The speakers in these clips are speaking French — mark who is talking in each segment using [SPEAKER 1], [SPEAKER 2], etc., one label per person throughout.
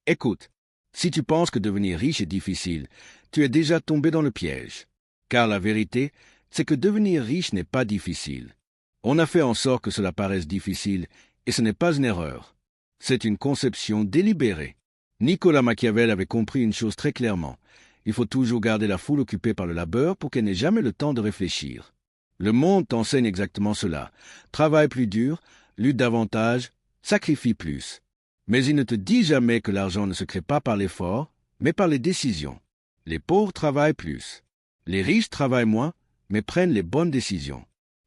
[SPEAKER 1] Écoute, si tu penses que devenir riche est difficile, tu es déjà tombé dans le piège. Car la vérité, c'est que devenir riche n'est pas difficile. On a fait en sorte que cela paraisse difficile, et ce n'est pas une erreur. C'est une conception délibérée. Nicolas Machiavel avait compris une chose très clairement. Il faut toujours garder la foule occupée par le labeur pour qu'elle n'ait jamais le temps de réfléchir. Le monde t'enseigne exactement cela. Travaille plus dur, lutte davantage, sacrifie plus. Mais il ne te dit jamais que l'argent ne se crée pas par l'effort, mais par les décisions. Les pauvres travaillent plus. Les riches travaillent moins, mais prennent les bonnes décisions.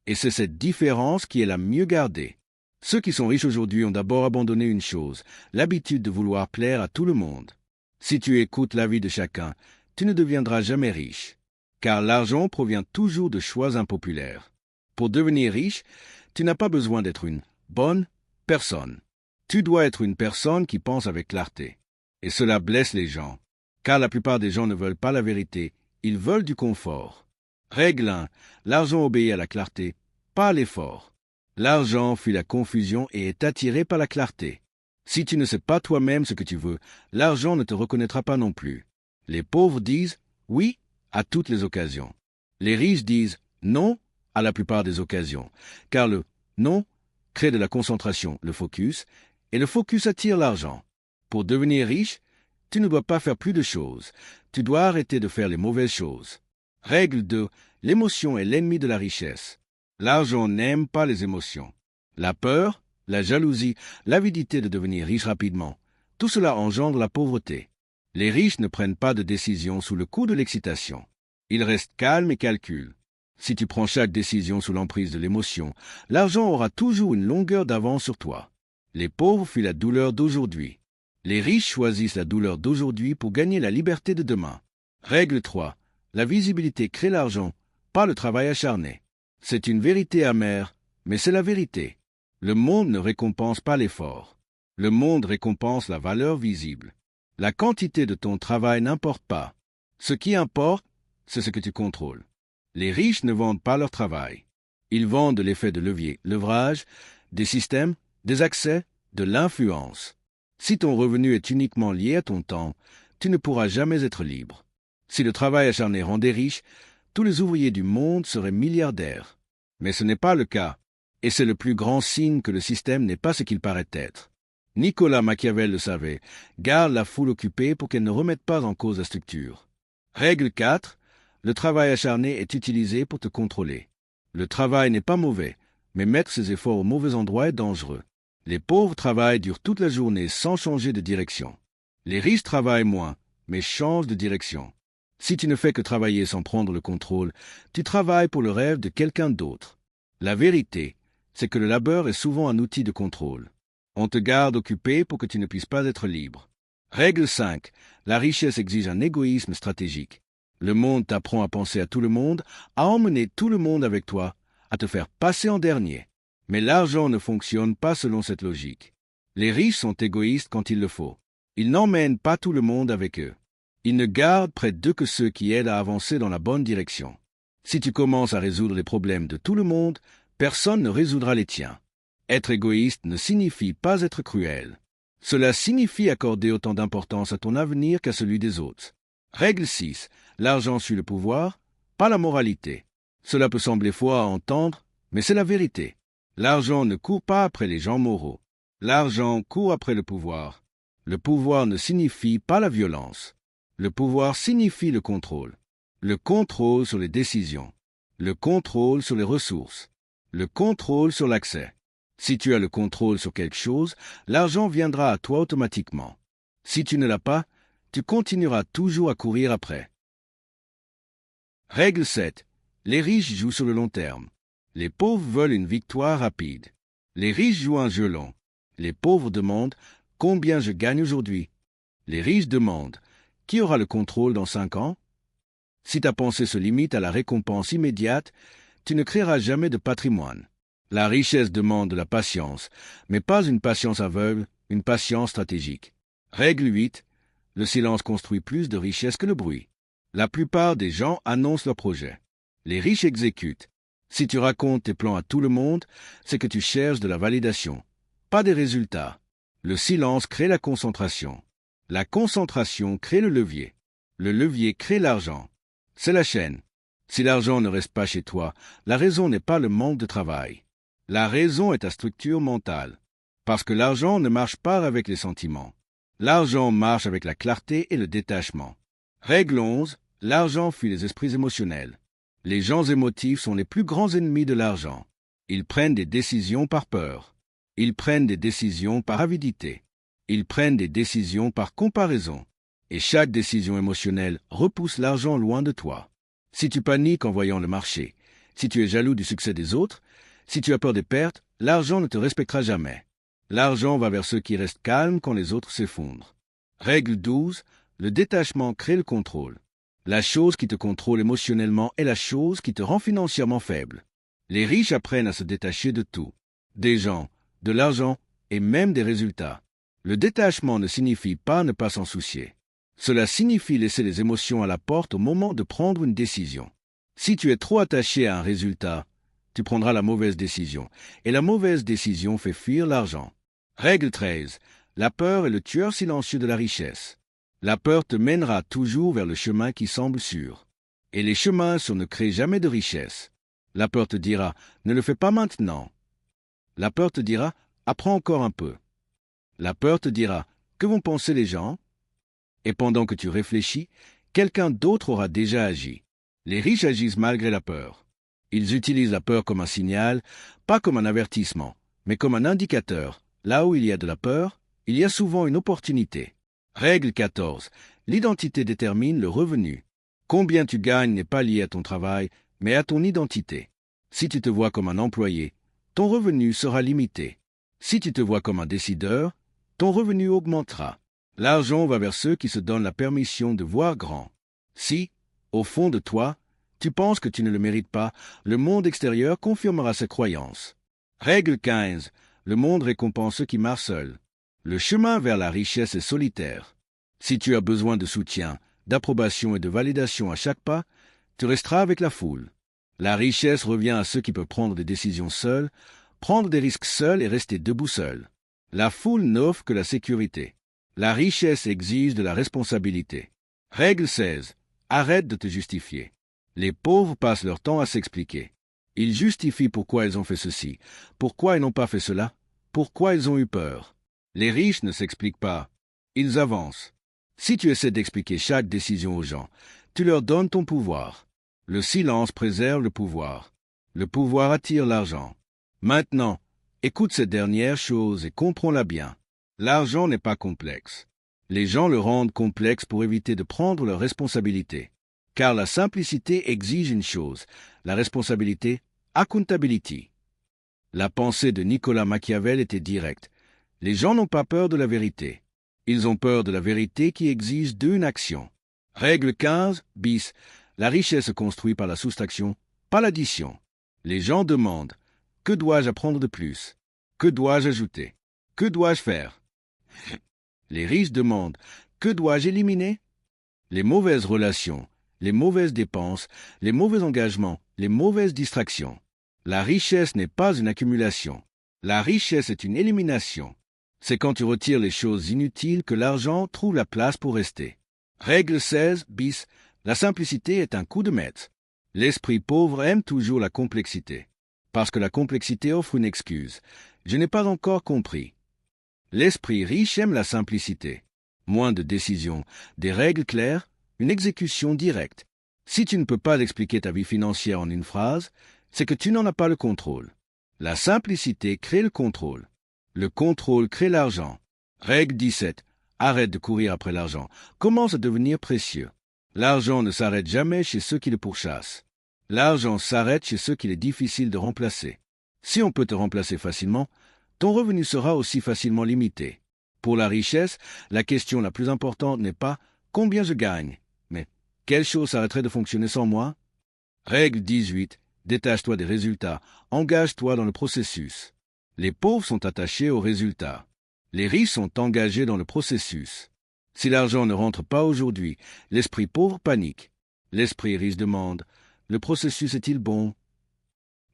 [SPEAKER 1] Et c'est cette différence qui est la mieux gardée. Ceux qui sont riches aujourd'hui ont d'abord abandonné une chose, l'habitude de vouloir plaire à tout le monde. Si tu écoutes l'avis de chacun, tu ne deviendras jamais riche. Car l'argent provient toujours de choix impopulaires. Pour devenir riche, tu n'as pas besoin d'être une bonne personne. Tu dois être une personne qui pense avec clarté. Et cela blesse les gens. Car la plupart des gens ne veulent pas la vérité, ils veulent du confort. Règle 1. L'argent obéit à la clarté, pas à l'effort. L'argent fuit la confusion et est attiré par la clarté. Si tu ne sais pas toi-même ce que tu veux, l'argent ne te reconnaîtra pas non plus. Les pauvres disent « oui » à toutes les occasions. Les riches disent « non » à la plupart des occasions, car le « non » crée de la concentration, le focus, et le focus attire l'argent. Pour devenir riche, tu ne dois pas faire plus de choses. Tu dois arrêter de faire les mauvaises choses. Règle 2. L'émotion est l'ennemi de la richesse. L'argent n'aime pas les émotions. La peur, la jalousie, l'avidité de devenir riche rapidement, tout cela engendre la pauvreté. Les riches ne prennent pas de décision sous le coup de l'excitation. Ils restent calmes et calculent. Si tu prends chaque décision sous l'emprise de l'émotion, l'argent aura toujours une longueur d'avance sur toi. Les pauvres fuient la douleur d'aujourd'hui. Les riches choisissent la douleur d'aujourd'hui pour gagner la liberté de demain. Règle 3. La visibilité crée l'argent, pas le travail acharné. C'est une vérité amère, mais c'est la vérité. Le monde ne récompense pas l'effort. Le monde récompense la valeur visible. La quantité de ton travail n'importe pas. Ce qui importe, c'est ce que tu contrôles. Les riches ne vendent pas leur travail. Ils vendent de l'effet de levier, l'ouvrage, des systèmes, des accès, de l'influence. Si ton revenu est uniquement lié à ton temps, tu ne pourras jamais être libre. Si le travail acharné rendait riche, tous les ouvriers du monde seraient milliardaires. Mais ce n'est pas le cas, et c'est le plus grand signe que le système n'est pas ce qu'il paraît être. Nicolas Machiavel le savait, garde la foule occupée pour qu'elle ne remette pas en cause la structure. Règle 4. Le travail acharné est utilisé pour te contrôler. Le travail n'est pas mauvais, mais mettre ses efforts au mauvais endroit est dangereux. Les pauvres travaillent durent toute la journée sans changer de direction. Les riches travaillent moins, mais changent de direction. Si tu ne fais que travailler sans prendre le contrôle, tu travailles pour le rêve de quelqu'un d'autre. La vérité, c'est que le labeur est souvent un outil de contrôle. On te garde occupé pour que tu ne puisses pas être libre. Règle 5. La richesse exige un égoïsme stratégique. Le monde t'apprend à penser à tout le monde, à emmener tout le monde avec toi, à te faire passer en dernier. Mais l'argent ne fonctionne pas selon cette logique. Les riches sont égoïstes quand il le faut. Ils n'emmènent pas tout le monde avec eux. Ils ne gardent près d'eux que ceux qui aident à avancer dans la bonne direction. Si tu commences à résoudre les problèmes de tout le monde, personne ne résoudra les tiens. Être égoïste ne signifie pas être cruel. Cela signifie accorder autant d'importance à ton avenir qu'à celui des autres. Règle 6. L'argent suit le pouvoir, pas la moralité. Cela peut sembler faux à entendre, mais c'est la vérité. L'argent ne court pas après les gens moraux. L'argent court après le pouvoir. Le pouvoir ne signifie pas la violence. Le pouvoir signifie le contrôle. Le contrôle sur les décisions. Le contrôle sur les ressources. Le contrôle sur l'accès. Si tu as le contrôle sur quelque chose, l'argent viendra à toi automatiquement. Si tu ne l'as pas, tu continueras toujours à courir après. Règle 7. Les riches jouent sur le long terme. Les pauvres veulent une victoire rapide. Les riches jouent un jeu long. Les pauvres demandent « Combien je gagne aujourd'hui ?» Les riches demandent « Qui aura le contrôle dans 5 ans ?» Si ta pensée se limite à la récompense immédiate, tu ne créeras jamais de patrimoine. La richesse demande de la patience, mais pas une patience aveugle, une patience stratégique. Règle 8. Le silence construit plus de richesse que le bruit. La plupart des gens annoncent leurs projets. Les riches exécutent. Si tu racontes tes plans à tout le monde, c'est que tu cherches de la validation, pas des résultats. Le silence crée la concentration. La concentration crée le levier. Le levier crée l'argent. C'est la chaîne. Si l'argent ne reste pas chez toi, la raison n'est pas le manque de travail. La raison est ta structure mentale. Parce que l'argent ne marche pas avec les sentiments. L'argent marche avec la clarté et le détachement. Règle 11. L'argent fuit les esprits émotionnels. Les gens émotifs sont les plus grands ennemis de l'argent. Ils prennent des décisions par peur. Ils prennent des décisions par avidité. Ils prennent des décisions par comparaison. Et chaque décision émotionnelle repousse l'argent loin de toi. Si tu paniques en voyant le marché, si tu es jaloux du succès des autres, si tu as peur des pertes, l'argent ne te respectera jamais. L'argent va vers ceux qui restent calmes quand les autres s'effondrent. Règle 12. Le détachement crée le contrôle. La chose qui te contrôle émotionnellement est la chose qui te rend financièrement faible. Les riches apprennent à se détacher de tout, des gens, de l'argent et même des résultats. Le détachement ne signifie pas ne pas s'en soucier. Cela signifie laisser les émotions à la porte au moment de prendre une décision. Si tu es trop attaché à un résultat, tu prendras la mauvaise décision, et la mauvaise décision fait fuir l'argent. Règle 13. La peur est le tueur silencieux de la richesse. La peur te mènera toujours vers le chemin qui semble sûr. Et les chemins sûrs ne créent jamais de richesse. La peur te dira « ne le fais pas maintenant ». La peur te dira « apprends encore un peu ». La peur te dira « que vont penser les gens ?» Et pendant que tu réfléchis, quelqu'un d'autre aura déjà agi. Les riches agissent malgré la peur. Ils utilisent la peur comme un signal, pas comme un avertissement, mais comme un indicateur. Là où il y a de la peur, il y a souvent une opportunité. Règle 14. L'identité détermine le revenu. Combien tu gagnes n'est pas lié à ton travail, mais à ton identité. Si tu te vois comme un employé, ton revenu sera limité. Si tu te vois comme un décideur, ton revenu augmentera. L'argent va vers ceux qui se donnent la permission de voir grand. Si, au fond de toi, tu penses que tu ne le mérites pas, le monde extérieur confirmera ses croyances. Règle 15. Le monde récompense ceux qui marchent seuls. Le chemin vers la richesse est solitaire. Si tu as besoin de soutien, d'approbation et de validation à chaque pas, tu resteras avec la foule. La richesse revient à ceux qui peuvent prendre des décisions seuls, prendre des risques seuls et rester debout seuls. La foule n'offre que la sécurité. La richesse exige de la responsabilité. Règle 16. Arrête de te justifier. Les pauvres passent leur temps à s'expliquer. Ils justifient pourquoi ils ont fait ceci, pourquoi ils n'ont pas fait cela, pourquoi ils ont eu peur. Les riches ne s'expliquent pas. Ils avancent. Si tu essaies d'expliquer chaque décision aux gens, tu leur donnes ton pouvoir. Le silence préserve le pouvoir. Le pouvoir attire l'argent. Maintenant, écoute cette dernière chose et comprends-la bien. L'argent n'est pas complexe. Les gens le rendent complexe pour éviter de prendre leurs responsabilités. Car la simplicité exige une chose, la responsabilité, accountability. La pensée de Nicolas Machiavel était directe. Les gens n'ont pas peur de la vérité. Ils ont peur de la vérité qui exige d'eux une action. Règle 15, bis. La richesse se construit par la soustraction, pas l'addition. Les gens demandent « Que dois-je apprendre de plus? Que dois-je ajouter? Que dois-je faire ?» Les riches demandent « Que dois-je éliminer ?» Les mauvaises relations, les mauvaises dépenses, les mauvais engagements, les mauvaises distractions. La richesse n'est pas une accumulation. La richesse est une élimination. C'est quand tu retires les choses inutiles que l'argent trouve la place pour rester. Règle 16, bis. La simplicité est un coup de maître. L'esprit pauvre aime toujours la complexité. Parce que la complexité offre une excuse. Je n'ai pas encore compris. L'esprit riche aime la simplicité. Moins de décisions, des règles claires, une exécution directe. Si tu ne peux pas expliquer ta vie financière en une phrase, c'est que tu n'en as pas le contrôle. La simplicité crée le contrôle. Le contrôle crée l'argent. Règle 17. Arrête de courir après l'argent. Commence à devenir précieux. L'argent ne s'arrête jamais chez ceux qui le pourchassent. L'argent s'arrête chez ceux qu'il est difficile de remplacer. Si on peut te remplacer facilement, ton revenu sera aussi facilement limité. Pour la richesse, la question la plus importante n'est pas « combien je gagne ?» mais « quelle chose s'arrêterait de fonctionner sans moi ?» Règle 18. Détache-toi des résultats. Engage-toi dans le processus. Les pauvres sont attachés aux résultats. Les riches sont engagés dans le processus. Si l'argent ne rentre pas aujourd'hui, l'esprit pauvre panique. L'esprit riche demande « Le processus est-il bon ?»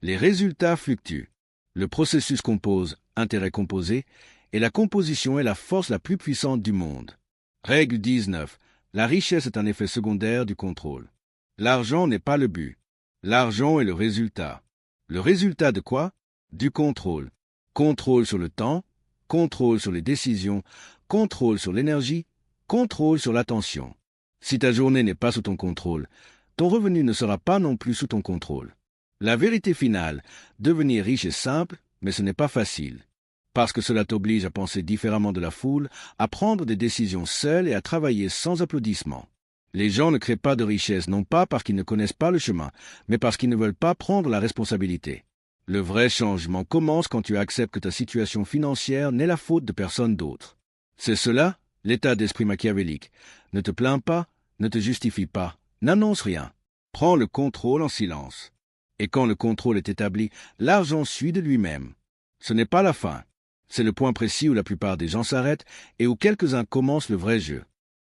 [SPEAKER 1] Les résultats fluctuent. Le processus compose, intérêt composé, et la composition est la force la plus puissante du monde. Règle 19. La richesse est un effet secondaire du contrôle. L'argent n'est pas le but. L'argent est le résultat. Le résultat de quoi? Du contrôle. Contrôle sur le temps, contrôle sur les décisions, contrôle sur l'énergie, contrôle sur l'attention. Si ta journée n'est pas sous ton contrôle, ton revenu ne sera pas non plus sous ton contrôle. La vérité finale, devenir riche est simple, mais ce n'est pas facile. Parce que cela t'oblige à penser différemment de la foule, à prendre des décisions seul et à travailler sans applaudissements. Les gens ne créent pas de richesse non pas parce qu'ils ne connaissent pas le chemin, mais parce qu'ils ne veulent pas prendre la responsabilité. Le vrai changement commence quand tu acceptes que ta situation financière n'est la faute de personne d'autre. C'est cela, l'état d'esprit machiavélique. Ne te plains pas, ne te justifie pas, n'annonce rien. Prends le contrôle en silence. Et quand le contrôle est établi, l'argent suit de lui-même. Ce n'est pas la fin. C'est le point précis où la plupart des gens s'arrêtent et où quelques-uns commencent le vrai jeu.